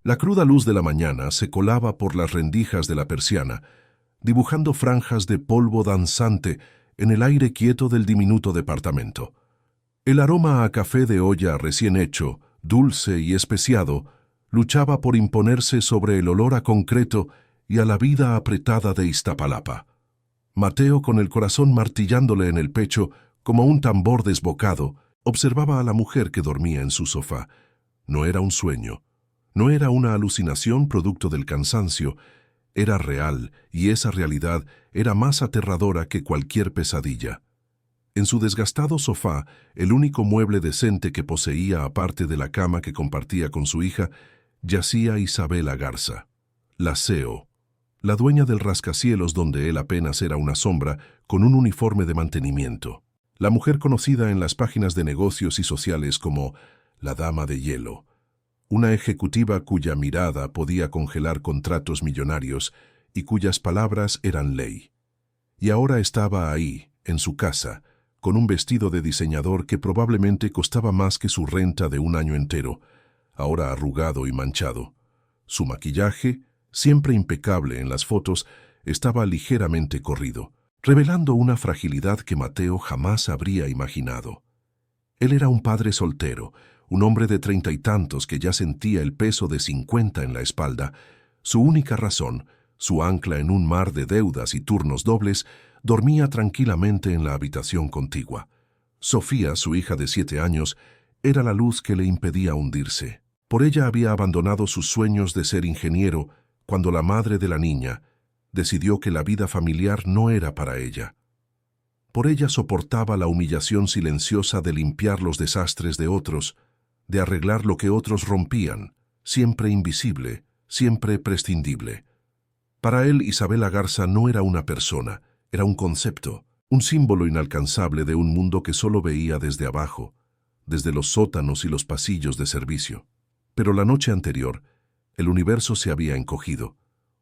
La cruda luz de la mañana se colaba por las rendijas de la persiana, dibujando franjas de polvo danzante en el aire quieto del diminuto departamento. El aroma a café de olla recién hecho, dulce y especiado, luchaba por imponerse sobre el olor a concreto y a la vida apretada de Iztapalapa. Mateo, con el corazón martillándole en el pecho como un tambor desbocado, observaba a la mujer que dormía en su sofá. No era un sueño, no era una alucinación producto del cansancio, era real, y esa realidad era más aterradora que cualquier pesadilla. En su desgastado sofá, el único mueble decente que poseía aparte de la cama que compartía con su hija, yacía Isabela Garza, la CEO, la dueña del rascacielos donde él apenas era una sombra, con un uniforme de mantenimiento. La mujer conocida en las páginas de negocios y sociales como la Dama de Hielo, una ejecutiva cuya mirada podía congelar contratos millonarios y cuyas palabras eran ley. Y ahora estaba ahí, en su casa, con un vestido de diseñador que probablemente costaba más que su renta de un año entero, ahora arrugado y manchado. Su maquillaje, siempre impecable en las fotos, estaba ligeramente corrido, revelando una fragilidad que Mateo jamás habría imaginado. Él era un padre soltero, un hombre de 30 y tantos que ya sentía el peso de 50 en la espalda. Su única razón, su ancla en un mar de deudas y turnos dobles, dormía tranquilamente en la habitación contigua. Sofía, su hija de 7 años, era la luz que le impedía hundirse. Por ella había abandonado sus sueños de ser ingeniero cuando la madre de la niña decidió que la vida familiar no era para ella. Por ella soportaba la humillación silenciosa de limpiar los desastres de otros, de arreglar lo que otros rompían, siempre invisible, siempre prescindible. Para él, Isabela Garza no era una persona, era un concepto, un símbolo inalcanzable de un mundo que solo veía desde abajo, desde los sótanos y los pasillos de servicio. Pero la noche anterior, el universo se había encogido.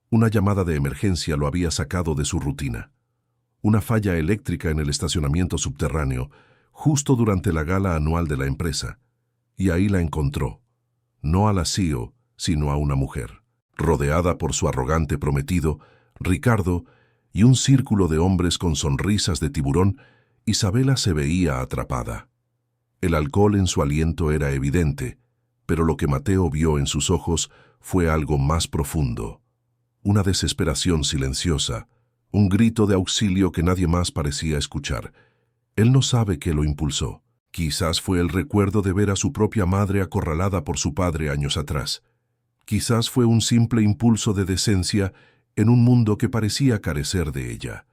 Una llamada de emergencia lo había sacado de su rutina. Una falla eléctrica en el estacionamiento subterráneo, justo durante la gala anual de la empresa. Y ahí la encontró, no a la CEO, sino a una mujer, rodeada por su arrogante prometido, Ricardo, y un círculo de hombres con sonrisas de tiburón. Isabela se veía atrapada. El alcohol en su aliento era evidente, pero lo que Mateo vio en sus ojos fue algo más profundo. Una desesperación silenciosa, un grito de auxilio que nadie más parecía escuchar. Él no sabe qué lo impulsó. Quizás fue el recuerdo de ver a su propia madre acorralada por su padre años atrás. Quizás fue un simple impulso de decencia en un mundo que parecía carecer de ella.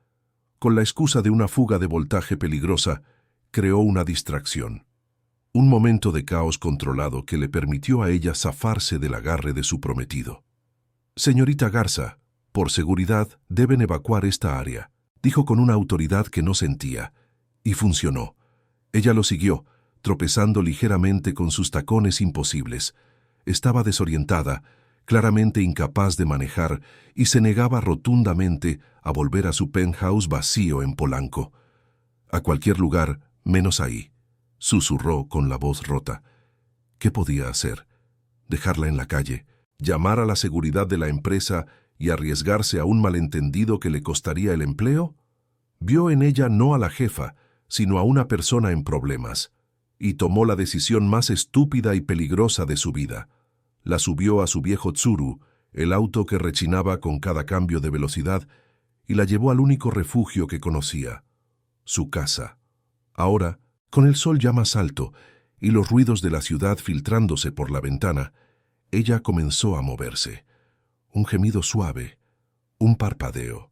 Con la excusa de una fuga de voltaje peligrosa, creó una distracción. Un momento de caos controlado que le permitió a ella zafarse del agarre de su prometido. «Señorita Garza, por seguridad deben evacuar esta área», dijo con una autoridad que no sentía. Y funcionó. Ella lo siguió, tropezando ligeramente con sus tacones imposibles. Estaba desorientada, claramente incapaz de manejar, y se negaba rotundamente a volver a su penthouse vacío en Polanco. «A cualquier lugar, menos ahí», susurró con la voz rota. ¿Qué podía hacer? ¿Dejarla en la calle? ¿Llamar a la seguridad de la empresa y arriesgarse a un malentendido que le costaría el empleo? Vio en ella no a la jefa, sino a una persona en problemas, y tomó la decisión más estúpida y peligrosa de su vida. La subió a su viejo Tsuru, el auto que rechinaba con cada cambio de velocidad, y la llevó al único refugio que conocía, su casa. Ahora, con el sol ya más alto y los ruidos de la ciudad filtrándose por la ventana, ella comenzó a moverse. Un gemido suave, un parpadeo.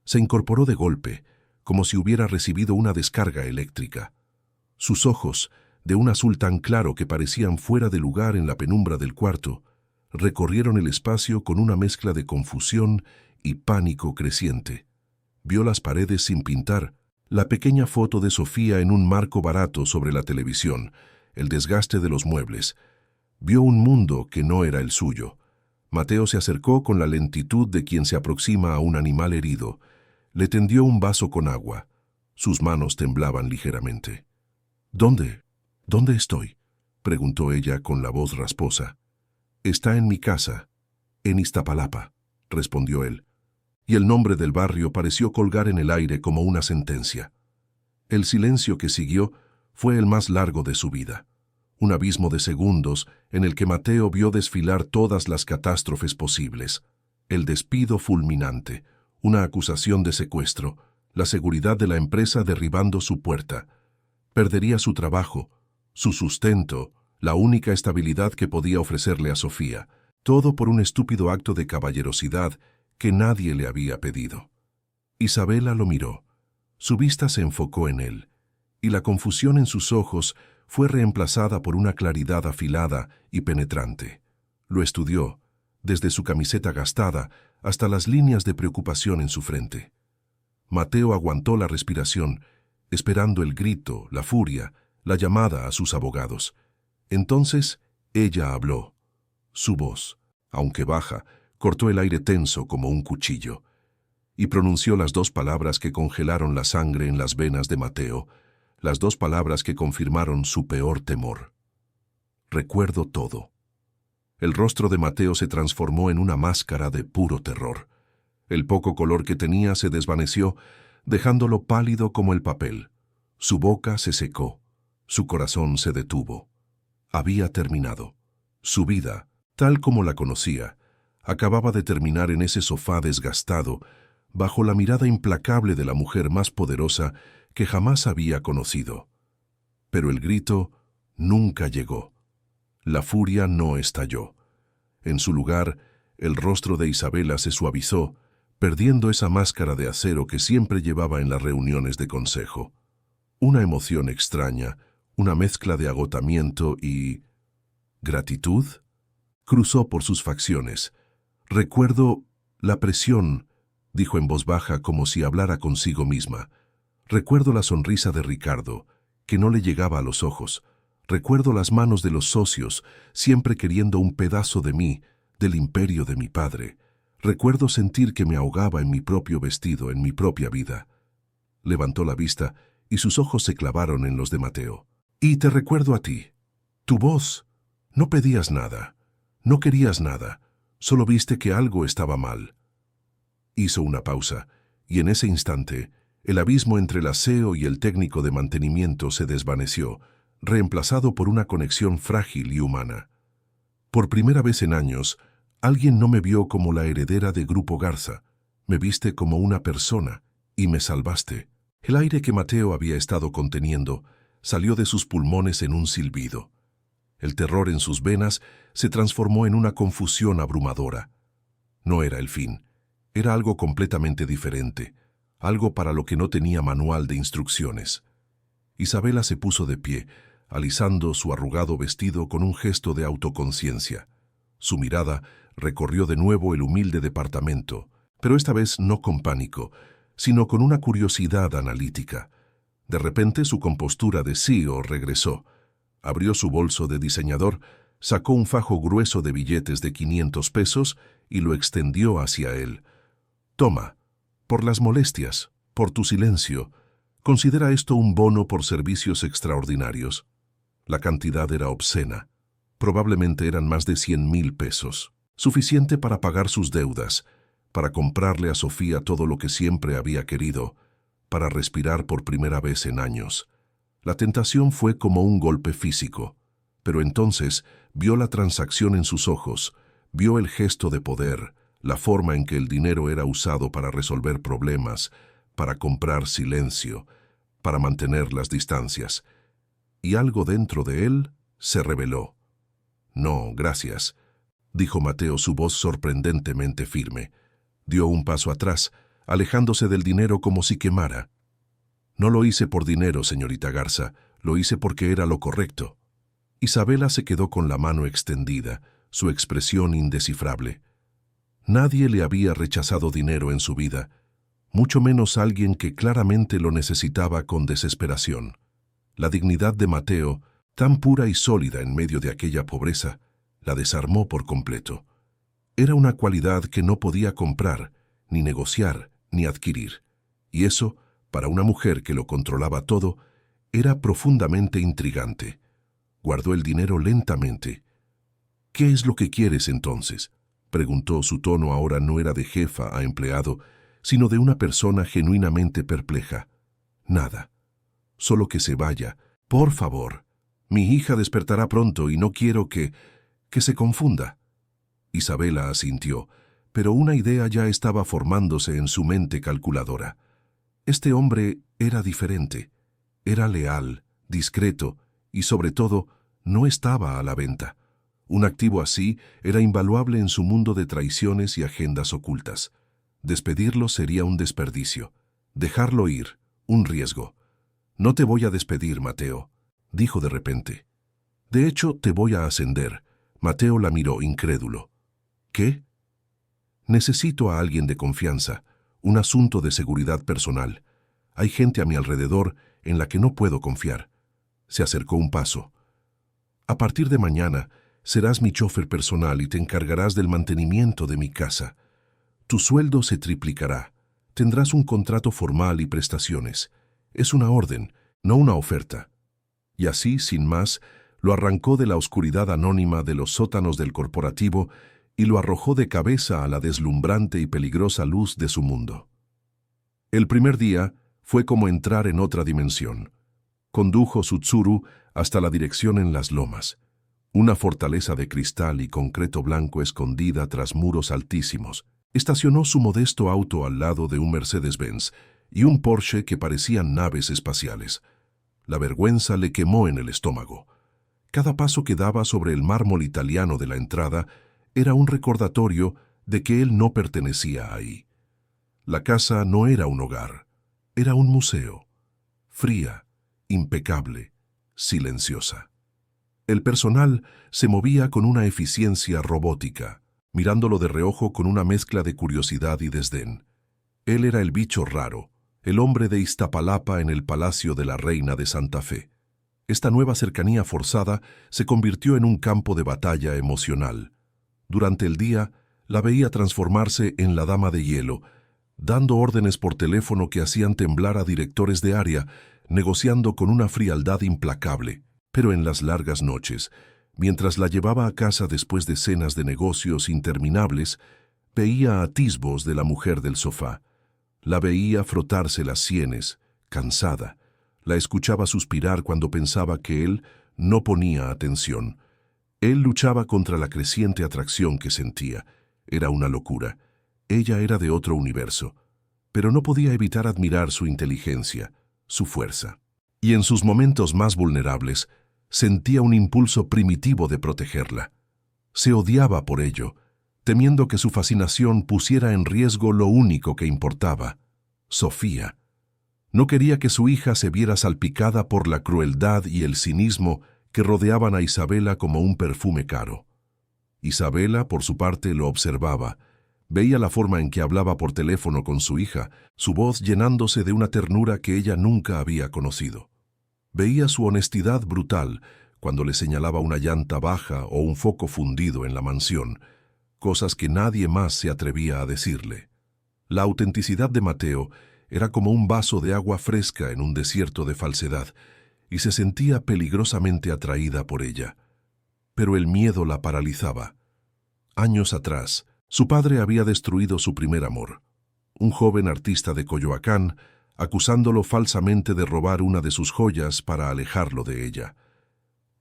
Se incorporó de golpe, como si hubiera recibido una descarga eléctrica. Sus ojos, de un azul tan claro que parecían fuera de lugar en la penumbra del cuarto, recorrieron el espacio con una mezcla de confusión y pánico creciente. Vio las paredes sin pintar, la pequeña foto de Sofía en un marco barato sobre la televisión, el desgaste de los muebles. Vio un mundo que no era el suyo. Mateo se acercó con la lentitud de quien se aproxima a un animal herido. Le tendió un vaso con agua. Sus manos temblaban ligeramente. «¿Dónde? ¿Dónde estoy?», preguntó ella con la voz rasposa. Está en mi casa, en Iztapalapa, respondió él, y el nombre del barrio pareció colgar en el aire como una sentencia. El silencio que siguió fue el más largo de su vida, un abismo de segundos en el que Mateo vio desfilar todas las catástrofes posibles, el despido fulminante, una acusación de secuestro, la seguridad de la empresa derribando su puerta. Perdería su trabajo, su sustento, la única estabilidad que podía ofrecerle a Sofía, todo por un estúpido acto de caballerosidad que nadie le había pedido. Isabela lo miró. Su vista se enfocó en él, y la confusión en sus ojos fue reemplazada por una claridad afilada y penetrante. Lo estudió, desde su camiseta gastada hasta las líneas de preocupación en su frente. Mateo aguantó la respiración, esperando el grito, la furia, la llamada a sus abogados. Entonces, ella habló. Su voz, aunque baja, cortó el aire tenso como un cuchillo, y pronunció las dos palabras que congelaron la sangre en las venas de Mateo, las dos palabras que confirmaron su peor temor. Recuerdo todo. El rostro de Mateo se transformó en una máscara de puro terror. El poco color que tenía se desvaneció, dejándolo pálido como el papel. Su boca se secó. Su corazón se detuvo. Había terminado. Su vida, tal como la conocía, acababa de terminar en ese sofá desgastado, bajo la mirada implacable de la mujer más poderosa que jamás había conocido. Pero el grito nunca llegó. La furia no estalló. En su lugar, el rostro de Isabela se suavizó, perdiendo esa máscara de acero que siempre llevaba en las reuniones de consejo. Una emoción extraña, una mezcla de agotamiento y ¿gratitud? Cruzó por sus facciones. Recuerdo la presión, dijo en voz baja como si hablara consigo misma. Recuerdo la sonrisa de Ricardo, que no le llegaba a los ojos. Recuerdo las manos de los socios, siempre queriendo un pedazo de mí, del imperio de mi padre. Recuerdo sentir que me ahogaba en mi propio vestido, en mi propia vida. Levantó la vista y sus ojos se clavaron en los de Mateo. Y te recuerdo a ti. Tu voz. No pedías nada. No querías nada. Solo viste que algo estaba mal. Hizo una pausa, y en ese instante, el abismo entre el aseo y el técnico de mantenimiento se desvaneció, reemplazado por una conexión frágil y humana. Por primera vez en años, alguien no me vio como la heredera de Grupo Garza. Me viste como una persona, y me salvaste. El aire que Mateo había estado conteniendo salió de sus pulmones en un silbido. El terror en sus venas se transformó en una confusión abrumadora. No era el fin. Era algo completamente diferente, algo para lo que no tenía manual de instrucciones. Isabela se puso de pie, alisando su arrugado vestido con un gesto de autoconciencia. Su mirada recorrió de nuevo el humilde departamento, pero esta vez no con pánico, sino con una curiosidad analítica. De repente su compostura de CEO regresó. Abrió su bolso de diseñador, sacó un fajo grueso de billetes de 500 pesos y lo extendió hacia él. Toma, por las molestias, por tu silencio, considera esto un bono por servicios extraordinarios. La cantidad era obscena. Probablemente eran más de 100,000 pesos, suficiente para pagar sus deudas, para comprarle a Sofía todo lo que siempre había querido, para respirar por primera vez en años. La tentación fue como un golpe físico, pero entonces vio la transacción en sus ojos, vio el gesto de poder, la forma en que el dinero era usado para resolver problemas, para comprar silencio, para mantener las distancias. Y algo dentro de él se rebeló. No, gracias, dijo Mateo, su voz sorprendentemente firme. Dio un paso atrás, alejándose del dinero como si quemara. No lo hice por dinero, señorita Garza, lo hice porque era lo correcto. Isabela se quedó con la mano extendida, su expresión indescifrable. Nadie le había rechazado dinero en su vida, mucho menos alguien que claramente lo necesitaba con desesperación. La dignidad de Mateo, tan pura y sólida en medio de aquella pobreza, la desarmó por completo. Era una cualidad que no podía comprar, ni negociar, ni adquirir. Y eso, para una mujer que lo controlaba todo, era profundamente intrigante. Guardó el dinero lentamente. «¿Qué es lo que quieres entonces?», preguntó. Su tono ahora no era de jefa a empleado, sino de una persona genuinamente perpleja. «Nada. Solo que se vaya. Por favor. Mi hija despertará pronto y no quiero que se confunda». Isabela asintió, pero una idea ya estaba formándose en su mente calculadora. Este hombre era diferente. Era leal, discreto y, sobre todo, no estaba a la venta. Un activo así era invaluable en su mundo de traiciones y agendas ocultas. Despedirlo sería un desperdicio. Dejarlo ir, un riesgo. «No te voy a despedir, Mateo», dijo de repente. «De hecho, te voy a ascender». Mateo la miró incrédulo. «¿Qué?». «Necesito a alguien de confianza, un asunto de seguridad personal. Hay gente a mi alrededor en la que no puedo confiar». Se acercó un paso. «A partir de mañana, serás mi chofer personal y te encargarás del mantenimiento de mi casa. Tu sueldo se triplicará. Tendrás un contrato formal y prestaciones. Es una orden, no una oferta». Y así, sin más, lo arrancó de la oscuridad anónima de los sótanos del corporativo y lo arrojó de cabeza a la deslumbrante y peligrosa luz de su mundo. El primer día fue como entrar en otra dimensión. Condujo su Tsuru hasta la dirección en las lomas, una fortaleza de cristal y concreto blanco escondida tras muros altísimos. Estacionó su modesto auto al lado de un Mercedes-Benz y un Porsche que parecían naves espaciales. La vergüenza le quemó en el estómago. Cada paso que daba sobre el mármol italiano de la entrada era un recordatorio de que él no pertenecía ahí. La casa no era un hogar, era un museo. Fría, impecable, silenciosa. El personal se movía con una eficiencia robótica, mirándolo de reojo con una mezcla de curiosidad y desdén. Él era el bicho raro, el hombre de Iztapalapa en el Palacio de la Reina de Santa Fe. Esta nueva cercanía forzada se convirtió en un campo de batalla emocional. Durante el día, la veía transformarse en la Dama de Hielo, dando órdenes por teléfono que hacían temblar a directores de área, negociando con una frialdad implacable. Pero en las largas noches, mientras la llevaba a casa después de cenas de negocios interminables, veía atisbos de la mujer del sofá. La veía frotarse las sienes, cansada. La escuchaba suspirar cuando pensaba que él no ponía atención. Él luchaba contra la creciente atracción que sentía. Era una locura. Ella era de otro universo. Pero no podía evitar admirar su inteligencia, su fuerza. Y en sus momentos más vulnerables, sentía un impulso primitivo de protegerla. Se odiaba por ello, temiendo que su fascinación pusiera en riesgo lo único que importaba, Sofía. No quería que su hija se viera salpicada por la crueldad y el cinismo que rodeaban a Isabela como un perfume caro. Isabela, por su parte, lo observaba. Veía la forma en que hablaba por teléfono con su hija, su voz llenándose de una ternura que ella nunca había conocido. Veía su honestidad brutal cuando le señalaba una llanta baja o un foco fundido en la mansión, cosas que nadie más se atrevía a decirle. La autenticidad de Mateo era como un vaso de agua fresca en un desierto de falsedad, y se sentía peligrosamente atraída por ella. Pero el miedo la paralizaba. Años atrás, su padre había destruido su primer amor, un joven artista de Coyoacán, acusándolo falsamente de robar una de sus joyas para alejarlo de ella.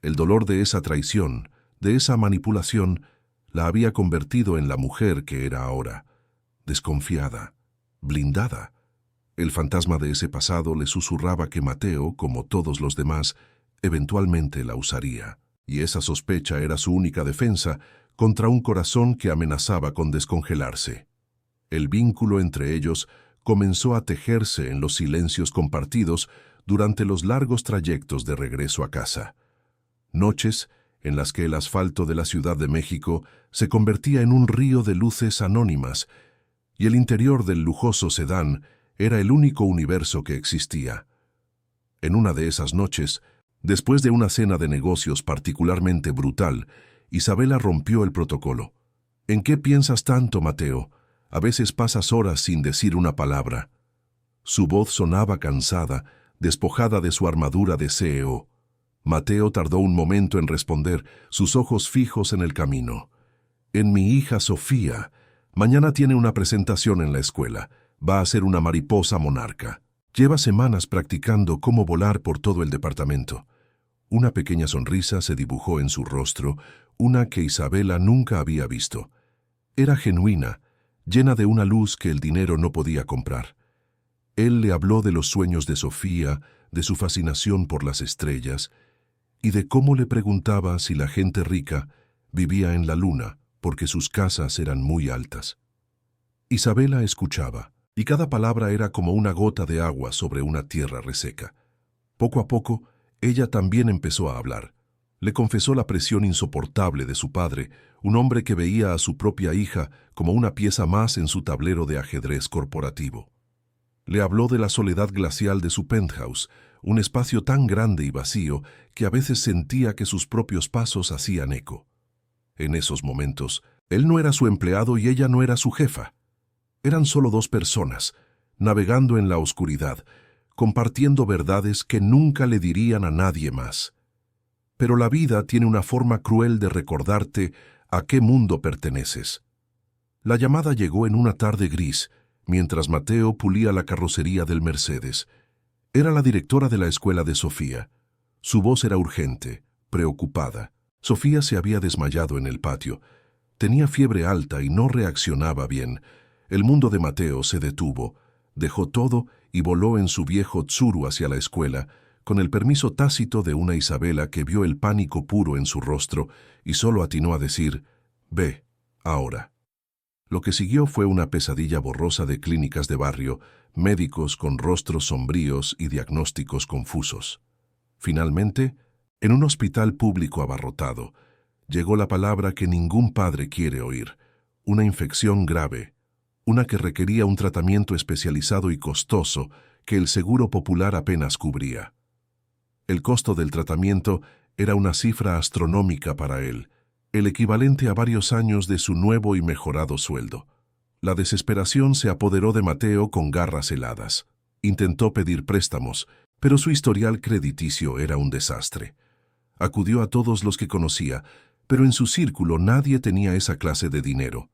El dolor de esa traición, de esa manipulación, la había convertido en la mujer que era ahora, desconfiada, blindada. El fantasma de ese pasado le susurraba que Mateo, como todos los demás, eventualmente la usaría, y esa sospecha era su única defensa contra un corazón que amenazaba con descongelarse. El vínculo entre ellos comenzó a tejerse en los silencios compartidos durante los largos trayectos de regreso a casa. Noches en las que el asfalto de la Ciudad de México se convertía en un río de luces anónimas, y el interior del lujoso sedán era el único universo que existía. En una de esas noches, después de una cena de negocios particularmente brutal, Isabela rompió el protocolo. «¿En qué piensas tanto, Mateo? A veces pasas horas sin decir una palabra». Su voz sonaba cansada, despojada de su armadura de CEO. Mateo tardó un momento en responder, sus ojos fijos en el camino. En mi hija Sofía. Mañana tiene una presentación en la escuela. Va a ser una mariposa monarca. Lleva semanas practicando cómo volar por todo el departamento. Una pequeña sonrisa se dibujó en su rostro, una que Isabela nunca había visto. Era genuina, llena de una luz que el dinero no podía comprar. Él le habló de los sueños de Sofía, de su fascinación por las estrellas, y de cómo le preguntaba si la gente rica vivía en la luna porque sus casas eran muy altas. Isabela escuchaba, y cada palabra era como una gota de agua sobre una tierra reseca. Poco a poco, ella también empezó a hablar. Le confesó la presión insoportable de su padre, un hombre que veía a su propia hija como una pieza más en su tablero de ajedrez corporativo. Le habló de la soledad glacial de su penthouse, un espacio tan grande y vacío que a veces sentía que sus propios pasos hacían eco. En esos momentos, él no era su empleado y ella no era su jefa. Eran solo dos personas, navegando en la oscuridad, compartiendo verdades que nunca le dirían a nadie más. Pero la vida tiene una forma cruel de recordarte a qué mundo perteneces. La llamada llegó en una tarde gris, mientras Mateo pulía la carrocería del Mercedes. Era la directora de la escuela de Sofía. Su voz era urgente, preocupada. Sofía se había desmayado en el patio. Tenía fiebre alta y no reaccionaba bien. El mundo de Mateo se detuvo, dejó todo y voló en su viejo Tsuru hacia la escuela, con el permiso tácito de una Isabela que vio el pánico puro en su rostro y solo atinó a decir, «Ve, ahora». Lo que siguió fue una pesadilla borrosa de clínicas de barrio, médicos con rostros sombríos y diagnósticos confusos. Finalmente, en un hospital público abarrotado, llegó la palabra que ningún padre quiere oír, una infección grave, una que requería un tratamiento especializado y costoso que el seguro popular apenas cubría. El costo del tratamiento era una cifra astronómica para él, el equivalente a varios años de su nuevo y mejorado sueldo. La desesperación se apoderó de Mateo con garras heladas. Intentó pedir préstamos, pero su historial crediticio era un desastre. Acudió a todos los que conocía, pero en su círculo nadie tenía esa clase de dinero.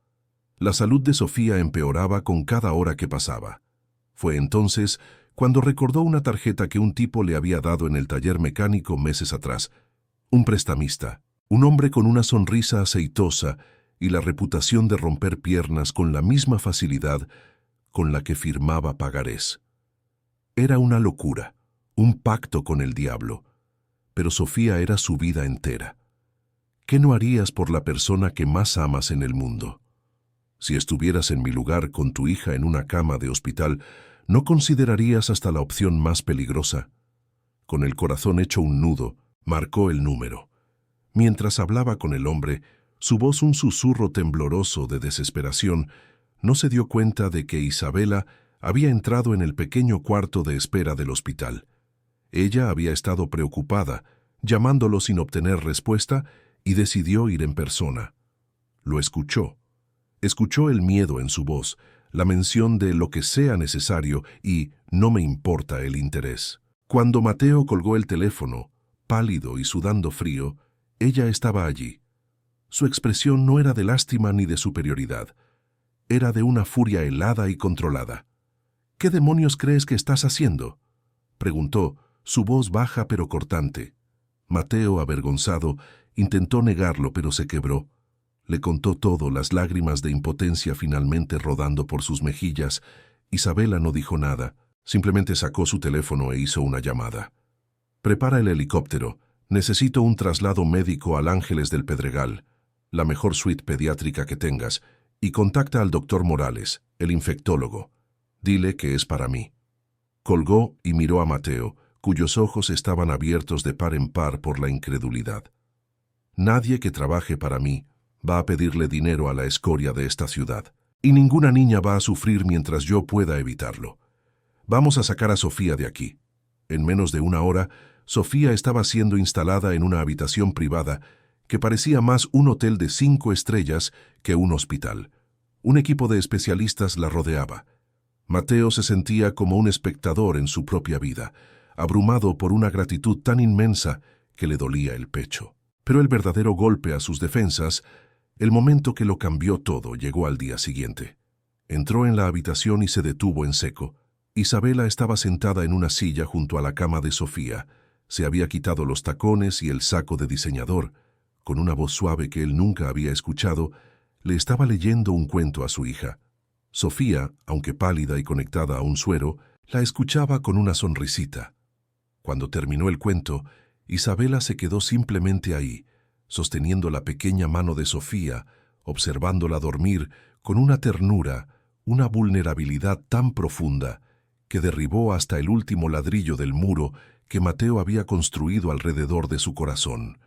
La salud de Sofía empeoraba con cada hora que pasaba. Fue entonces cuando recordó una tarjeta que un tipo le había dado en el taller mecánico meses atrás. Un prestamista, un hombre con una sonrisa aceitosa y la reputación de romper piernas con la misma facilidad con la que firmaba pagarés. Era una locura, un pacto con el diablo, pero Sofía era su vida entera. ¿Qué no harías por la persona que más amas en el mundo? Si estuvieras en mi lugar con tu hija en una cama de hospital, ¿no considerarías hasta la opción más peligrosa? Con el corazón hecho un nudo, marcó el número. Mientras hablaba con el hombre, su voz un susurro tembloroso de desesperación, no se dio cuenta de que Isabela había entrado en el pequeño cuarto de espera del hospital. Ella había estado preocupada, llamándolo sin obtener respuesta, y decidió ir en persona. Lo escuchó. Escuchó el miedo en su voz, la mención de lo que sea necesario y no me importa el interés. Cuando Mateo colgó el teléfono, pálido y sudando frío, ella estaba allí. Su expresión no era de lástima ni de superioridad. Era de una furia helada y controlada. «¿Qué demonios crees que estás haciendo?», preguntó, su voz baja pero cortante. Mateo, avergonzado, intentó negarlo pero se quebró. Le contó todo, las lágrimas de impotencia finalmente rodando por sus mejillas. Isabela no dijo nada, simplemente sacó su teléfono e hizo una llamada. «Prepara el helicóptero. Necesito un traslado médico al Ángeles del Pedregal, la mejor suite pediátrica que tengas, y contacta al doctor Morales, el infectólogo. Dile que es para mí». Colgó y miró a Mateo, cuyos ojos estaban abiertos de par en par por la incredulidad. «Nadie que trabaje para mí va a pedirle dinero a la escoria de esta ciudad, y ninguna niña va a sufrir mientras yo pueda evitarlo. Vamos a sacar a Sofía de aquí». En menos de una hora, Sofía estaba siendo instalada en una habitación privada que parecía más un hotel de 5 estrellas que un hospital. Un equipo de especialistas la rodeaba. Mateo se sentía como un espectador en su propia vida, abrumado por una gratitud tan inmensa que le dolía el pecho. Pero el verdadero golpe a sus defensas, el momento que lo cambió todo, llegó al día siguiente. Entró en la habitación y se detuvo en seco. Isabela estaba sentada en una silla junto a la cama de Sofía. Se había quitado los tacones y el saco de diseñador. Con una voz suave que él nunca había escuchado, le estaba leyendo un cuento a su hija. Sofía, aunque pálida y conectada a un suero, la escuchaba con una sonrisita. Cuando terminó el cuento, Isabela se quedó simplemente ahí, sosteniendo la pequeña mano de Sofía, observándola dormir con una ternura, una vulnerabilidad tan profunda, que derribó hasta el último ladrillo del muro que Mateo había construido alrededor de su corazón.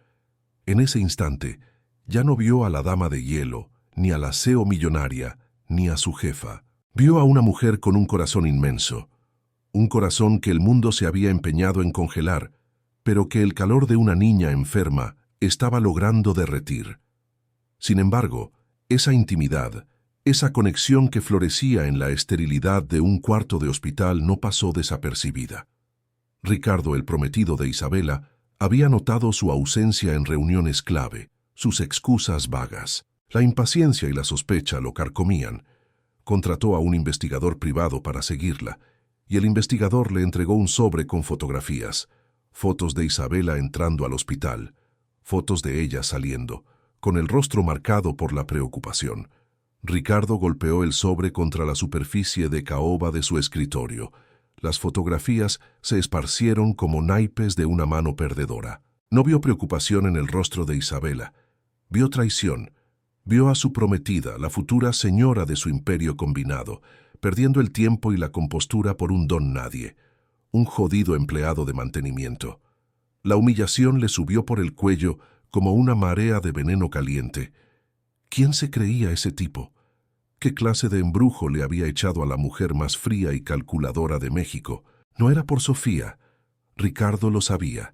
En ese instante, ya no vio a la dama de hielo, ni a la CEO millonaria, ni a su jefa. Vio a una mujer con un corazón inmenso, un corazón que el mundo se había empeñado en congelar, pero que el calor de una niña enferma estaba logrando derretir. Sin embargo, esa intimidad, esa conexión que florecía en la esterilidad de un cuarto de hospital no pasó desapercibida. Ricardo, el prometido de Isabela, había notado su ausencia en reuniones clave, sus excusas vagas. La impaciencia y la sospecha lo carcomían. Contrató a un investigador privado para seguirla, y el investigador le entregó un sobre con fotografías, fotos de Isabela entrando al hospital, fotos de ella saliendo, con el rostro marcado por la preocupación. Ricardo golpeó el sobre contra la superficie de caoba de su escritorio. Las fotografías se esparcieron como naipes de una mano perdedora. No vio preocupación en el rostro de Isabela. Vio traición. Vio a su prometida, la futura señora de su imperio combinado, perdiendo el tiempo y la compostura por un don nadie, un jodido empleado de mantenimiento. La humillación le subió por el cuello como una marea de veneno caliente. ¿Quién se creía ese tipo? ¿Qué clase de embrujo le había echado a la mujer más fría y calculadora de México? No era por Sofía. Ricardo lo sabía.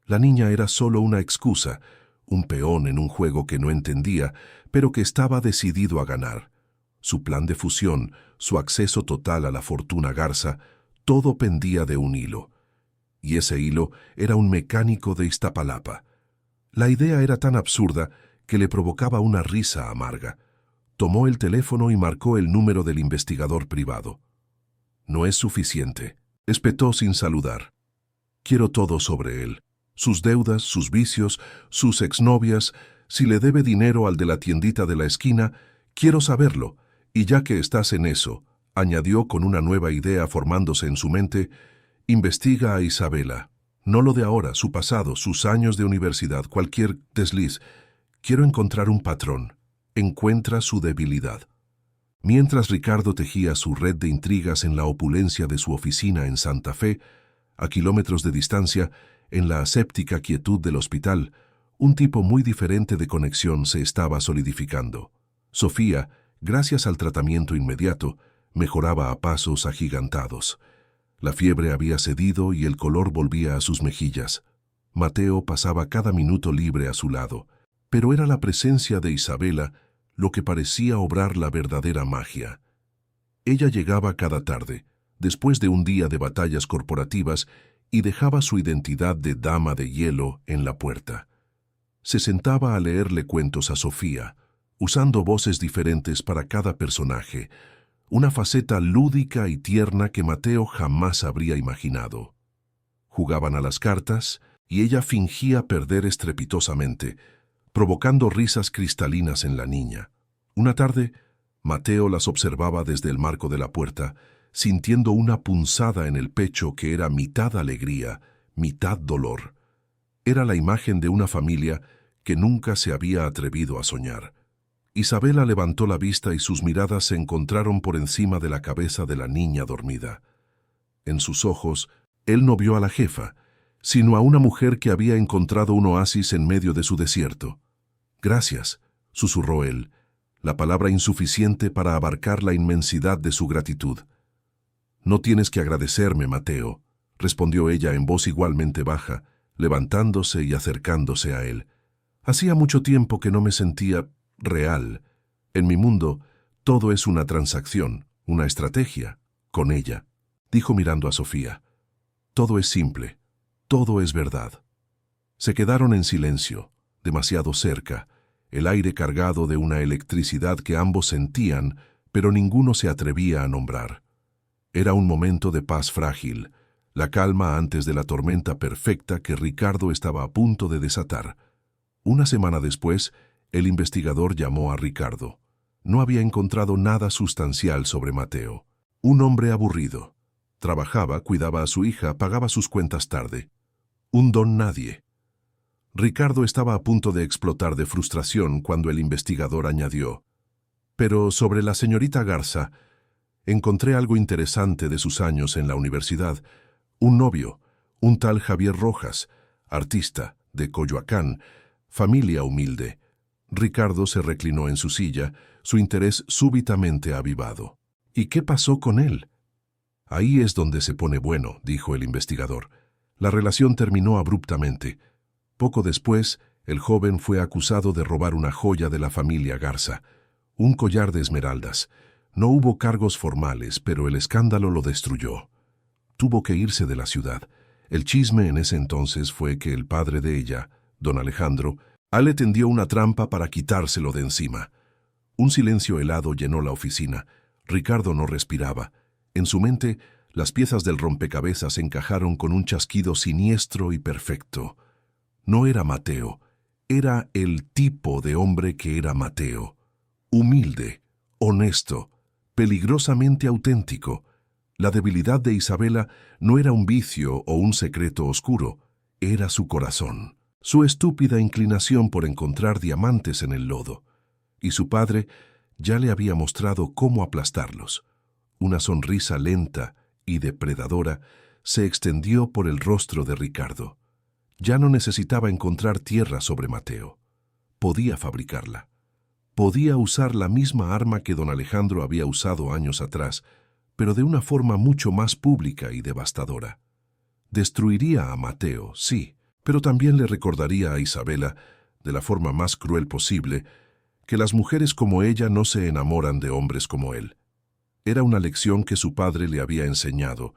La niña era solo una excusa, un peón en un juego que no entendía, pero que estaba decidido a ganar. Su plan de fusión, su acceso total a la fortuna Garza, todo pendía de un hilo. Y ese hilo era un mecánico de Iztapalapa. La idea era tan absurda que le provocaba una risa amarga. Tomó el teléfono y marcó el número del investigador privado. No es suficiente, espetó sin saludar. Quiero todo sobre él. Sus deudas, sus vicios, sus exnovias, si le debe dinero al de la tiendita de la esquina, quiero saberlo. Y ya que estás en eso, añadió con una nueva idea formándose en su mente, investiga a Isabela. No lo de ahora, su pasado, sus años de universidad, cualquier desliz. Quiero encontrar un patrón. Encuentra su debilidad. Mientras Ricardo tejía su red de intrigas en la opulencia de su oficina en Santa Fe, a kilómetros de distancia, en la aséptica quietud del hospital, un tipo muy diferente de conexión se estaba solidificando. Sofía, gracias al tratamiento inmediato, mejoraba a pasos agigantados. La fiebre había cedido y el color volvía a sus mejillas. Mateo pasaba cada minuto libre a su lado, pero era la presencia de Isabela lo que parecía obrar la verdadera magia. Ella llegaba cada tarde, después de un día de batallas corporativas, y dejaba su identidad de dama de hielo en la puerta. Se sentaba a leerle cuentos a Sofía, usando voces diferentes para cada personaje, una faceta lúdica y tierna que Mateo jamás habría imaginado. Jugaban a las cartas, y ella fingía perder estrepitosamente, provocando risas cristalinas en la niña. Una tarde, Mateo las observaba desde el marco de la puerta, sintiendo una punzada en el pecho que era mitad alegría, mitad dolor. Era la imagen de una familia que nunca se había atrevido a soñar. Isabela levantó la vista y sus miradas se encontraron por encima de la cabeza de la niña dormida. En sus ojos, él no vio a la jefa, sino a una mujer que había encontrado un oasis en medio de su desierto. «Gracias», susurró él, la palabra insuficiente para abarcar la inmensidad de su gratitud. «No tienes que agradecerme, Mateo», respondió ella en voz igualmente baja, levantándose y acercándose a él. «Hacía mucho tiempo que no me sentía real. En mi mundo, todo es una transacción, una estrategia, con ella», dijo mirando a Sofía. «Todo es simple, todo es verdad». Se quedaron en silencio, demasiado cerca, el aire cargado de una electricidad que ambos sentían, pero ninguno se atrevía a nombrar. Era un momento de paz frágil, la calma antes de la tormenta perfecta que Ricardo estaba a punto de desatar. Una semana después, el investigador llamó a Ricardo. No había encontrado nada sustancial sobre Mateo. Un hombre aburrido. Trabajaba, cuidaba a su hija, pagaba sus cuentas tarde. Un don nadie. Ricardo estaba a punto de explotar de frustración cuando el investigador añadió: «Pero sobre la señorita Garza, encontré algo interesante de sus años en la universidad. Un novio, un tal Javier Rojas, artista, de Coyoacán, familia humilde». Ricardo se reclinó en su silla, su interés súbitamente avivado. «¿Y qué pasó con él?» «Ahí es donde se pone bueno», dijo el investigador. La relación terminó abruptamente. Poco después, el joven fue acusado de robar una joya de la familia Garza, un collar de esmeraldas. No hubo cargos formales, pero el escándalo lo destruyó. Tuvo que irse de la ciudad. El chisme en ese entonces fue que el padre de ella, don Alejandro, le tendió una trampa para quitárselo de encima. Un silencio helado llenó la oficina. Ricardo no respiraba. En su mente, las piezas del rompecabezas encajaron con un chasquido siniestro y perfecto. No era Mateo, era el tipo de hombre que era Mateo. Humilde, honesto, peligrosamente auténtico. La debilidad de Isabela no era un vicio o un secreto oscuro, era su corazón, su estúpida inclinación por encontrar diamantes en el lodo. Y su padre ya le había mostrado cómo aplastarlos. Una sonrisa lenta y depredadora se extendió por el rostro de Ricardo. Ya no necesitaba encontrar tierra sobre Mateo. Podía fabricarla. Podía usar la misma arma que don Alejandro había usado años atrás, pero de una forma mucho más pública y devastadora. Destruiría a Mateo, sí, pero también le recordaría a Isabela, de la forma más cruel posible, que las mujeres como ella no se enamoran de hombres como él. Era una lección que su padre le había enseñado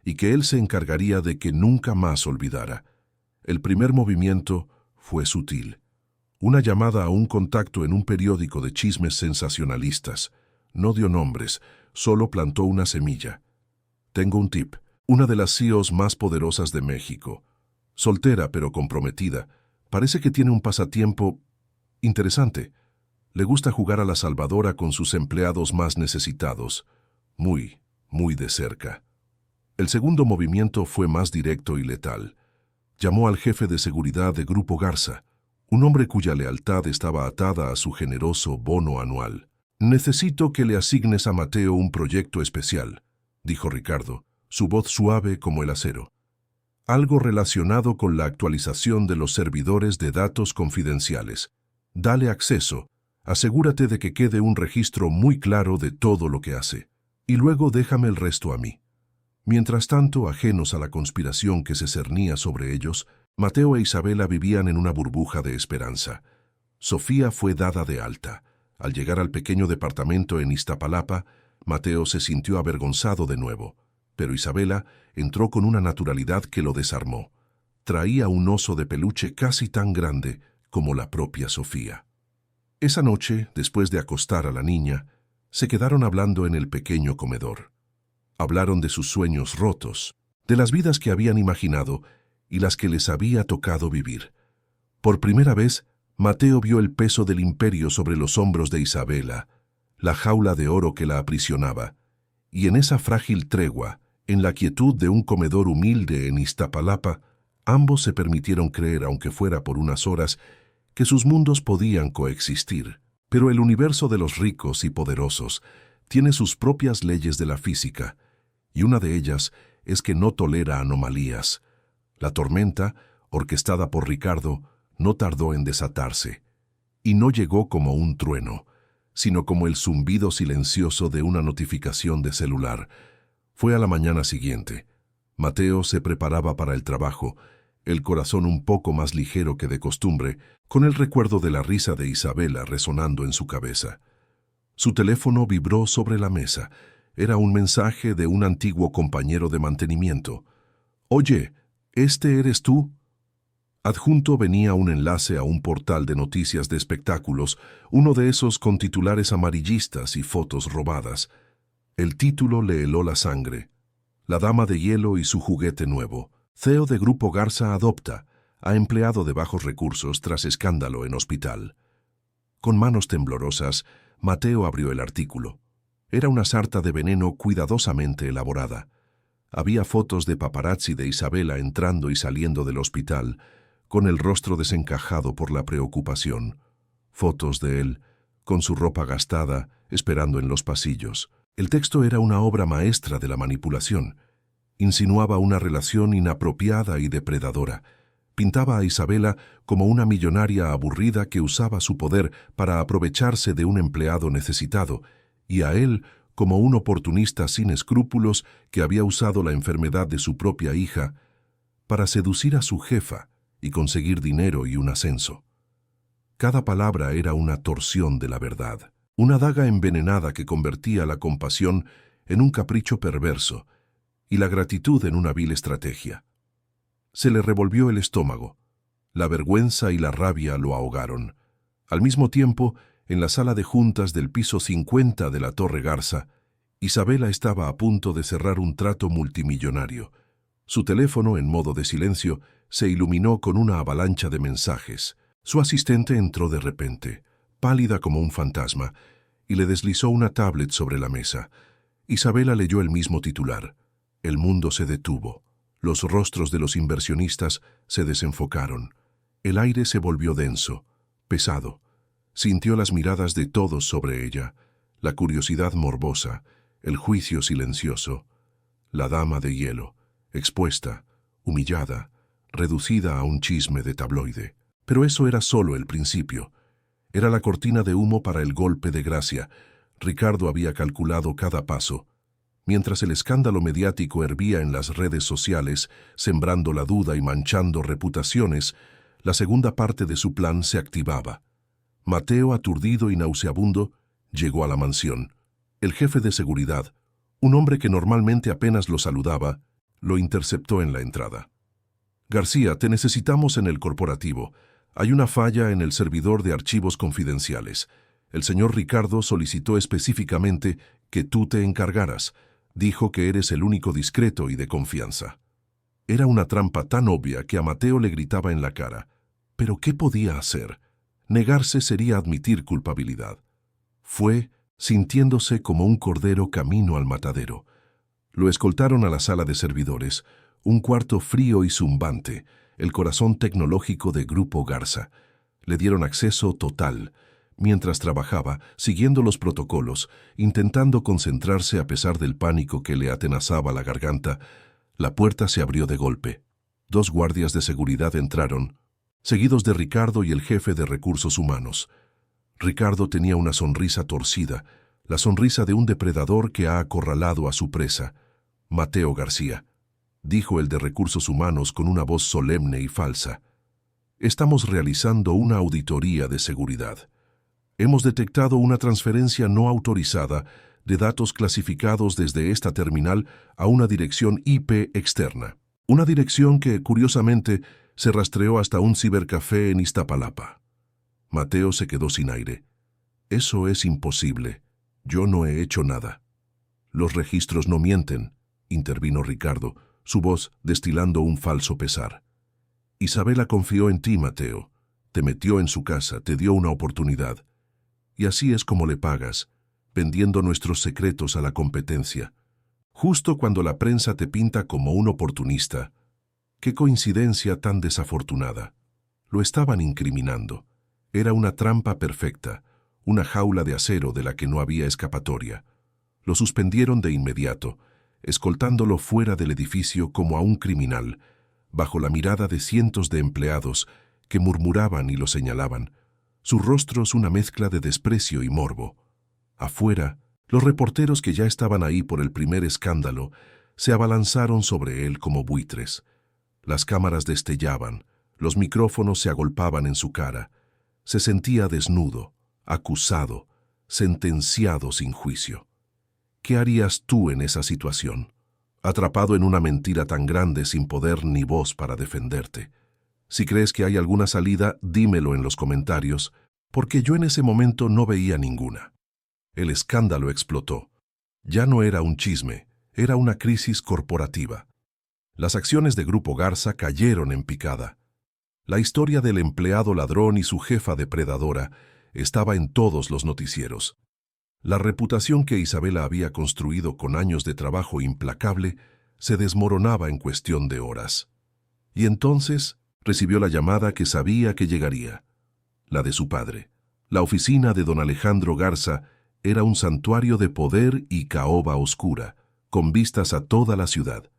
y que él se encargaría de que nunca más olvidara. El primer movimiento fue sutil. Una llamada a un contacto en un periódico de chismes sensacionalistas. No dio nombres, solo plantó una semilla. Tengo un tip. Una de las CEOs más poderosas de México. Soltera pero comprometida. Parece que tiene un pasatiempo interesante. Le gusta jugar a la salvadora con sus empleados más necesitados. Muy, muy de cerca. El segundo movimiento fue más directo y letal. Llamó al jefe de seguridad de Grupo Garza, un hombre cuya lealtad estaba atada a su generoso bono anual. «Necesito que le asignes a Mateo un proyecto especial», dijo Ricardo, su voz suave como el acero. «Algo relacionado con la actualización de los servidores de datos confidenciales. Dale acceso, asegúrate de que quede un registro muy claro de todo lo que hace, y luego déjame el resto a mí». Mientras tanto, ajenos a la conspiración que se cernía sobre ellos, Mateo e Isabela vivían en una burbuja de esperanza. Sofía fue dada de alta. Al llegar al pequeño departamento en Iztapalapa, Mateo se sintió avergonzado de nuevo, pero Isabela entró con una naturalidad que lo desarmó. Traía un oso de peluche casi tan grande como la propia Sofía. Esa noche, después de acostar a la niña, se quedaron hablando en el pequeño comedor. Hablaron de sus sueños rotos, de las vidas que habían imaginado y las que les había tocado vivir. Por primera vez, Mateo vio el peso del imperio sobre los hombros de Isabela, la jaula de oro que la aprisionaba, y en esa frágil tregua, en la quietud de un comedor humilde en Iztapalapa, ambos se permitieron creer, aunque fuera por unas horas, que sus mundos podían coexistir. Pero el universo de los ricos y poderosos tiene sus propias leyes de la física, y una de ellas es que no tolera anomalías. La tormenta, orquestada por Ricardo, no tardó en desatarse, y no llegó como un trueno, sino como el zumbido silencioso de una notificación de celular. Fue a la mañana siguiente. Mateo se preparaba para el trabajo, el corazón un poco más ligero que de costumbre, con el recuerdo de la risa de Isabela resonando en su cabeza. Su teléfono vibró sobre la mesa. Era un mensaje de un antiguo compañero de mantenimiento. «Oye, ¿este eres tú?» Adjunto venía un enlace a un portal de noticias de espectáculos, uno de esos con titulares amarillistas y fotos robadas. El título le heló la sangre. La dama de hielo y su juguete nuevo. CEO de Grupo Garza adopta a empleado de bajos recursos tras escándalo en hospital. Con manos temblorosas, Mateo abrió el artículo. Era una sarta de veneno cuidadosamente elaborada. Había fotos de paparazzi de Isabela entrando y saliendo del hospital, con el rostro desencajado por la preocupación. Fotos de él, con su ropa gastada, esperando en los pasillos. El texto era una obra maestra de la manipulación. Insinuaba una relación inapropiada y depredadora. Pintaba a Isabela como una millonaria aburrida que usaba su poder para aprovecharse de un empleado necesitado, y a él como un oportunista sin escrúpulos que había usado la enfermedad de su propia hija para seducir a su jefa y conseguir dinero y un ascenso. Cada palabra era una torsión de la verdad, una daga envenenada que convertía la compasión en un capricho perverso y la gratitud en una vil estrategia. Se le revolvió el estómago. La vergüenza y la rabia lo ahogaron. Al mismo tiempo, en la sala de juntas del piso 50 de la Torre Garza, Isabela estaba a punto de cerrar un trato multimillonario. Su teléfono, en modo de silencio, se iluminó con una avalancha de mensajes. Su asistente entró de repente, pálida como un fantasma, y le deslizó una tablet sobre la mesa. Isabela leyó el mismo titular. El mundo se detuvo. Los rostros de los inversionistas se desenfocaron. El aire se volvió denso, pesado. Sintió las miradas de todos sobre ella, la curiosidad morbosa, el juicio silencioso. La dama de hielo, expuesta, humillada, reducida a un chisme de tabloide. Pero eso era solo el principio. Era la cortina de humo para el golpe de gracia. Ricardo había calculado cada paso. Mientras el escándalo mediático hervía en las redes sociales, sembrando la duda y manchando reputaciones, la segunda parte de su plan se activaba. Mateo, aturdido y nauseabundo, llegó a la mansión. El jefe de seguridad, un hombre que normalmente apenas lo saludaba, lo interceptó en la entrada. «García, te necesitamos en el corporativo. Hay una falla en el servidor de archivos confidenciales. El señor Ricardo solicitó específicamente que tú te encargaras. Dijo que eres el único discreto y de confianza». Era una trampa tan obvia que a Mateo le gritaba en la cara. ¿Pero qué podía hacer? Negarse sería admitir culpabilidad. Fue, sintiéndose como un cordero camino al matadero. Lo escoltaron a la sala de servidores, un cuarto frío y zumbante, el corazón tecnológico de Grupo Garza. Le dieron acceso total, mientras trabajaba, siguiendo los protocolos, intentando concentrarse a pesar del pánico que le atenazaba la garganta. La puerta se abrió de golpe. 2 guardias de seguridad entraron, seguidos de Ricardo y el jefe de recursos humanos. Ricardo tenía una sonrisa torcida, la sonrisa de un depredador que ha acorralado a su presa. «Mateo García», dijo el de recursos humanos con una voz solemne y falsa. «Estamos realizando una auditoría de seguridad. Hemos detectado una transferencia no autorizada de datos clasificados desde esta terminal a una dirección IP externa. Una dirección que, curiosamente, se rastreó hasta un cibercafé en Iztapalapa». Mateo se quedó sin aire. «Eso es imposible. Yo no he hecho nada». «Los registros no mienten», intervino Ricardo, su voz destilando un falso pesar. «Isabela confió en ti, Mateo. Te metió en su casa, te dio una oportunidad. Y así es como le pagas, vendiendo nuestros secretos a la competencia. Justo cuando la prensa te pinta como un oportunista. Qué coincidencia tan desafortunada. Lo estaban incriminando. Era una trampa perfecta, una jaula de acero de la que no había escapatoria. Lo suspendieron de inmediato, escoltándolo fuera del edificio como a un criminal, bajo la mirada de cientos de empleados que murmuraban y lo señalaban, sus rostros una mezcla de desprecio y morbo. Afuera, los reporteros que ya estaban ahí por el primer escándalo se abalanzaron sobre él como buitres. Las cámaras destellaban, los micrófonos se agolpaban en su cara. Se sentía desnudo, acusado, sentenciado sin juicio. ¿Qué harías tú en esa situación? Atrapado en una mentira tan grande sin poder ni voz para defenderte. Si crees que hay alguna salida, dímelo en los comentarios, porque yo en ese momento no veía ninguna. El escándalo explotó. Ya no era un chisme, era una crisis corporativa. Las acciones de Grupo Garza cayeron en picada. La historia del empleado ladrón y su jefa depredadora estaba en todos los noticieros. La reputación que Isabela había construido con años de trabajo implacable se desmoronaba en cuestión de horas. Y entonces recibió la llamada que sabía que llegaría, la de su padre. La oficina de don Alejandro Garza era un santuario de poder y caoba oscura, con vistas a toda la ciudad.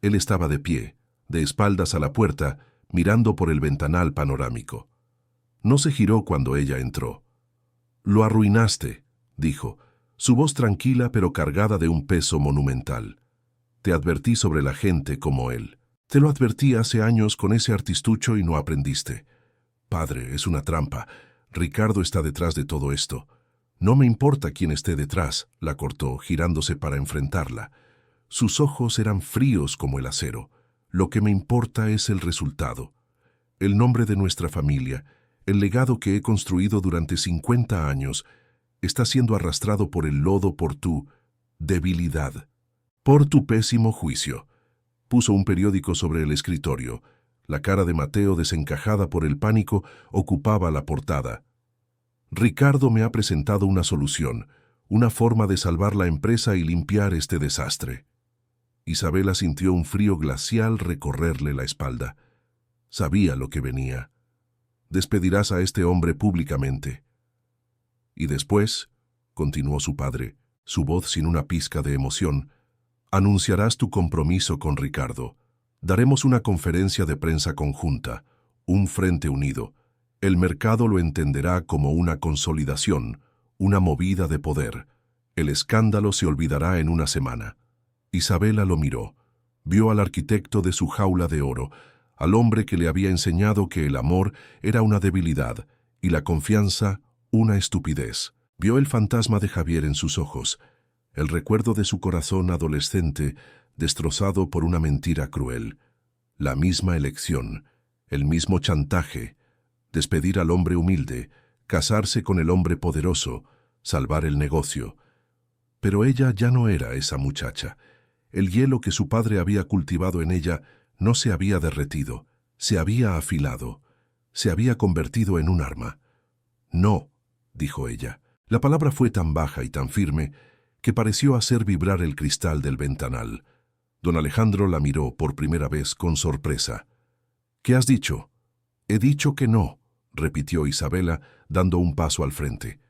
Él estaba de pie, de espaldas a la puerta, mirando por el ventanal panorámico. No se giró cuando ella entró. «Lo arruinaste», dijo, su voz tranquila pero cargada de un peso monumental. «Te advertí sobre la gente como él. Te lo advertí hace años con ese artistucho y no aprendiste. Padre, es una trampa. Ricardo está detrás de todo esto». «No me importa quién esté detrás», la cortó, girándose para enfrentarla. Sus ojos eran fríos como el acero. «Lo que me importa es el resultado. El nombre de nuestra familia, el legado que he construido durante 50 años, está siendo arrastrado por el lodo por tu debilidad, por tu pésimo juicio». Puso un periódico sobre el escritorio. La cara de Mateo, desencajada por el pánico, ocupaba la portada. «Ricardo me ha presentado una solución, una forma de salvar la empresa y limpiar este desastre». Isabela sintió un frío glacial recorrerle la espalda. Sabía lo que venía. «Despedirás a este hombre públicamente». «Y después», continuó su padre, su voz sin una pizca de emoción, «anunciarás tu compromiso con Ricardo. Daremos una conferencia de prensa conjunta, un frente unido. El mercado lo entenderá como una consolidación, una movida de poder. El escándalo se olvidará en una semana». Isabela lo miró. Vio al arquitecto de su jaula de oro, al hombre que le había enseñado que el amor era una debilidad y la confianza una estupidez. Vio el fantasma de Javier en sus ojos, el recuerdo de su corazón adolescente destrozado por una mentira cruel. La misma elección, el mismo chantaje, despedir al hombre humilde, casarse con el hombre poderoso, salvar el negocio. Pero ella ya no era esa muchacha. El hielo que su padre había cultivado en ella no se había derretido, se había afilado, se había convertido en un arma. «No», dijo ella. La palabra fue tan baja y tan firme que pareció hacer vibrar el cristal del ventanal. Don Alejandro la miró por primera vez con sorpresa. «¿Qué has dicho?» «He dicho que no», repitió Isabela, dando un paso al frente.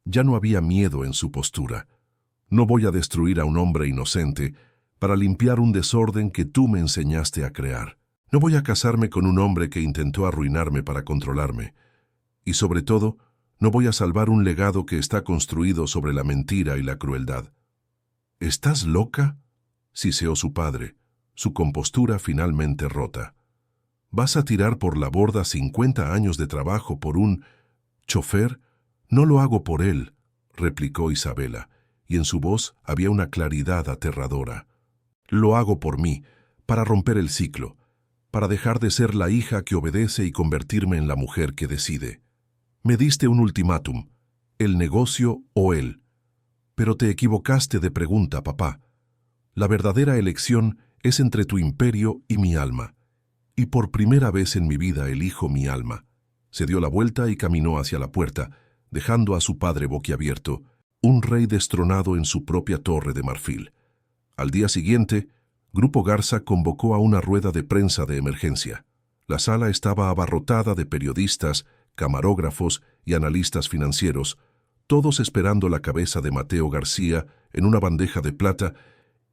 Ya no había miedo en su postura. «No voy a destruir a un hombre inocente para limpiar un desorden que tú me enseñaste a crear. No voy a casarme con un hombre que intentó arruinarme para controlarme. Y sobre todo, no voy a salvar un legado que está construido sobre la mentira y la crueldad». «¿Estás loca?», siseó su padre, su compostura finalmente rota. «¿Vas a tirar por la borda 50 años de trabajo por un chofer?» «No lo hago por él», replicó Isabela, y en su voz había una claridad aterradora. «Lo hago por mí, para romper el ciclo, para dejar de ser la hija que obedece y convertirme en la mujer que decide. Me diste un ultimátum, el negocio o él. Pero te equivocaste de pregunta, papá. La verdadera elección es entre tu imperio y mi alma. Y por primera vez en mi vida elijo mi alma». Se dio la vuelta y caminó hacia la puerta, dejando a su padre boquiabierto, un rey destronado en su propia torre de marfil. Al día siguiente, Grupo Garza convocó a una rueda de prensa de emergencia. La sala estaba abarrotada de periodistas, camarógrafos y analistas financieros, todos esperando la cabeza de Mateo García en una bandeja de plata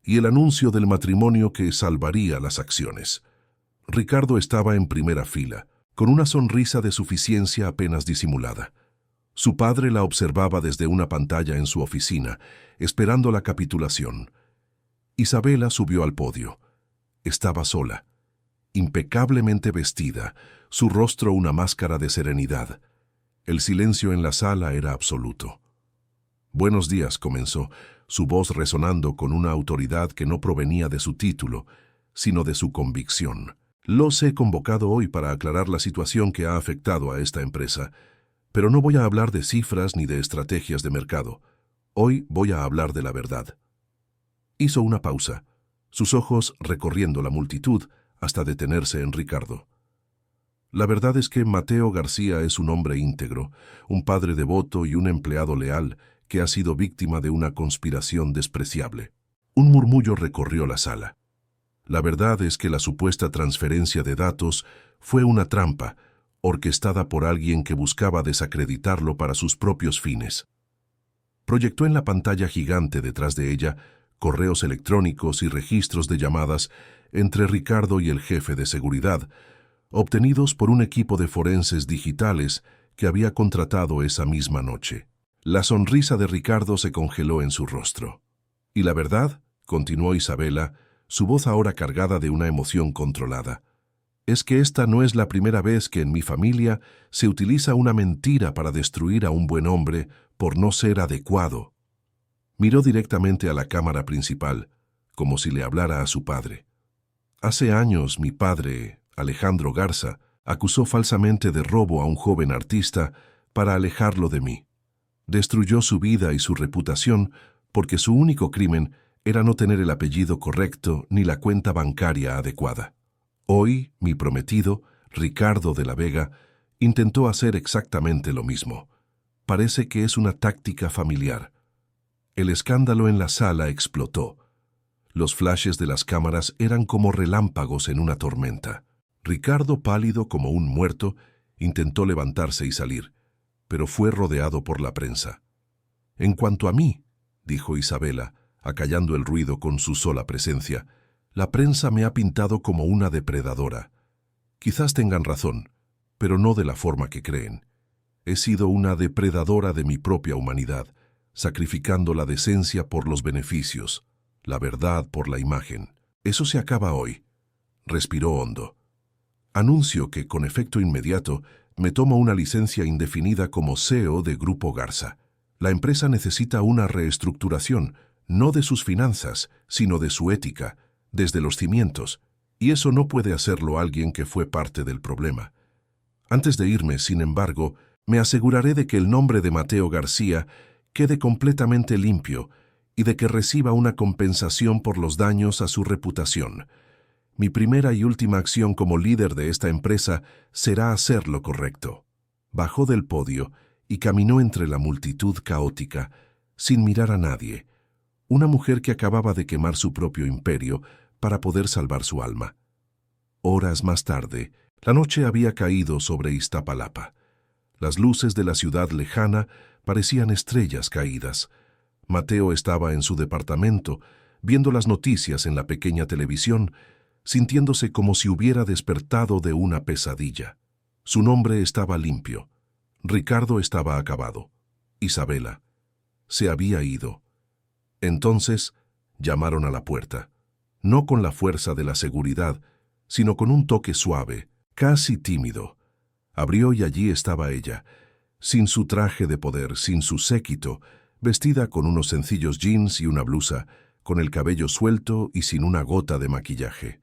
y el anuncio del matrimonio que salvaría las acciones. Ricardo estaba en primera fila, con una sonrisa de suficiencia apenas disimulada. Su padre la observaba desde una pantalla en su oficina, esperando la capitulación. Isabela subió al podio. Estaba sola, impecablemente vestida, su rostro una máscara de serenidad. El silencio en la sala era absoluto. «Buenos días», comenzó, su voz resonando con una autoridad que no provenía de su título, sino de su convicción. Los he convocado hoy para aclarar la situación que ha afectado a esta empresa, pero no voy a hablar de cifras ni de estrategias de mercado. Hoy voy a hablar de la verdad. Hizo una pausa, sus ojos recorriendo la multitud hasta detenerse en Ricardo. La verdad es que Mateo García es un hombre íntegro, un padre devoto y un empleado leal que ha sido víctima de una conspiración despreciable. Un murmullo recorrió la sala. La verdad es que la supuesta transferencia de datos fue una trampa, orquestada por alguien que buscaba desacreditarlo para sus propios fines. Proyectó en la pantalla gigante detrás de ella correos electrónicos y registros de llamadas entre Ricardo y el jefe de seguridad, obtenidos por un equipo de forenses digitales que había contratado esa misma noche. La sonrisa de Ricardo se congeló en su rostro. «Y la verdad», continuó Isabela, su voz ahora cargada de una emoción controlada, «es que esta no es la primera vez que en mi familia se utiliza una mentira para destruir a un buen hombre por no ser adecuado». Miró directamente a la cámara principal, como si le hablara a su padre. «Hace años mi padre, Alejandro Garza, acusó falsamente de robo a un joven artista para alejarlo de mí. Destruyó su vida y su reputación porque su único crimen era no tener el apellido correcto ni la cuenta bancaria adecuada. Hoy, mi prometido, Ricardo de la Vega, intentó hacer exactamente lo mismo. Parece que es una táctica familiar». El escándalo en la sala explotó. Los flashes de las cámaras eran como relámpagos en una tormenta. Ricardo, pálido como un muerto, intentó levantarse y salir, pero fue rodeado por la prensa. «En cuanto a mí», dijo Isabela, acallando el ruido con su sola presencia, «la prensa me ha pintado como una depredadora. Quizás tengan razón, pero no de la forma que creen. He sido una depredadora de mi propia humanidad, sacrificando la decencia por los beneficios, la verdad por la imagen. Eso se acaba hoy». Respiró hondo. «Anuncio que, con efecto inmediato, me tomo una licencia indefinida como CEO de Grupo Garza. La empresa necesita una reestructuración, no de sus finanzas, sino de su ética, desde los cimientos, y eso no puede hacerlo alguien que fue parte del problema. Antes de irme, sin embargo, me aseguraré de que el nombre de Mateo García quede completamente limpio y de que reciba una compensación por los daños a su reputación. Mi primera y última acción como líder de esta empresa será hacer lo correcto». Bajó del podio y caminó entre la multitud caótica, sin mirar a nadie. Una mujer que acababa de quemar su propio imperio para poder salvar su alma. Horas más tarde, la noche había caído sobre Iztapalapa. Las luces de la ciudad lejana parecían estrellas caídas. Mateo estaba en su departamento, viendo las noticias en la pequeña televisión, sintiéndose como si hubiera despertado de una pesadilla. Su nombre estaba limpio. Ricardo estaba acabado. Isabela se había ido. Entonces llamaron a la puerta, no con la fuerza de la seguridad, sino con un toque suave, casi tímido. Abrió y allí estaba ella, sin su traje de poder, sin su séquito, vestida con unos sencillos jeans y una blusa, con el cabello suelto y sin una gota de maquillaje.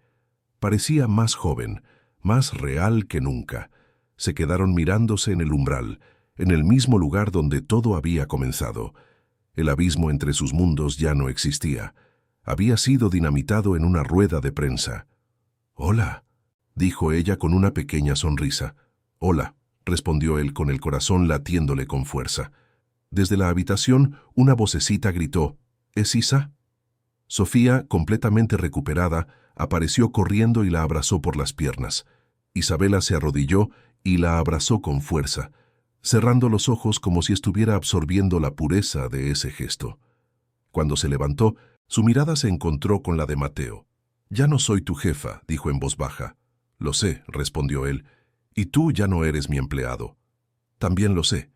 Parecía más joven, más real que nunca. Se quedaron mirándose en el umbral, en el mismo lugar donde todo había comenzado. El abismo entre sus mundos ya no existía. Había sido dinamitado en una rueda de prensa. «Hola», dijo ella con una pequeña sonrisa. «Hola», respondió él con el corazón latiéndole con fuerza. Desde la habitación, una vocecita gritó: «¿Es Isa?». Sofía, completamente recuperada, apareció corriendo y la abrazó por las piernas. Isabela se arrodilló y la abrazó con fuerza, cerrando los ojos como si estuviera absorbiendo la pureza de ese gesto. Cuando se levantó, su mirada se encontró con la de Mateo. «Ya no soy tu jefa», dijo en voz baja. «Lo sé», respondió él, «y tú ya no eres mi empleado». «También lo sé».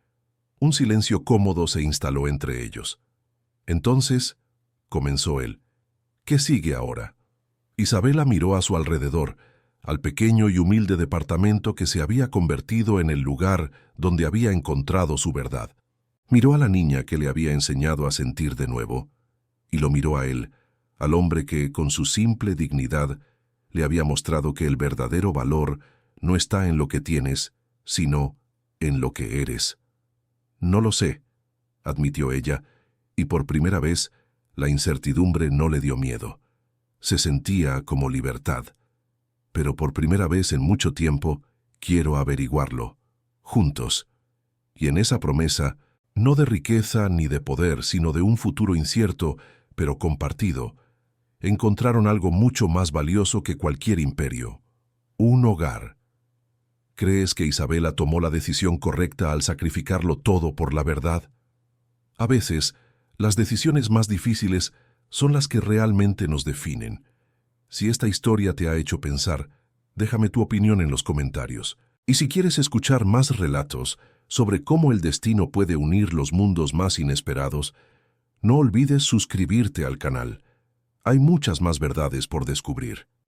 Un silencio cómodo se instaló entre ellos. «Entonces», comenzó él, «¿qué sigue ahora?». Isabela miró a su alrededor, al pequeño y humilde departamento que se había convertido en el lugar donde había encontrado su verdad. Miró a la niña que le había enseñado a sentir de nuevo, y lo miró a él, al hombre que, con su simple dignidad, le había mostrado que el verdadero valor no está en lo que tienes, sino en lo que eres. No lo sé, admitió ella, y por primera vez la incertidumbre no le dio miedo. Se sentía como libertad. Pero por primera vez en mucho tiempo quiero averiguarlo, juntos. Y en esa promesa, no de riqueza ni de poder, sino de un futuro incierto, pero compartido, encontraron algo mucho más valioso que cualquier imperio: un hogar. ¿Crees que Isabela tomó la decisión correcta al sacrificarlo todo por la verdad? A veces, las decisiones más difíciles son las que realmente nos definen. Si esta historia te ha hecho pensar, déjame tu opinión en los comentarios. Y si quieres escuchar más relatos sobre cómo el destino puede unir los mundos más inesperados, no olvides suscribirte al canal. Hay muchas más verdades por descubrir.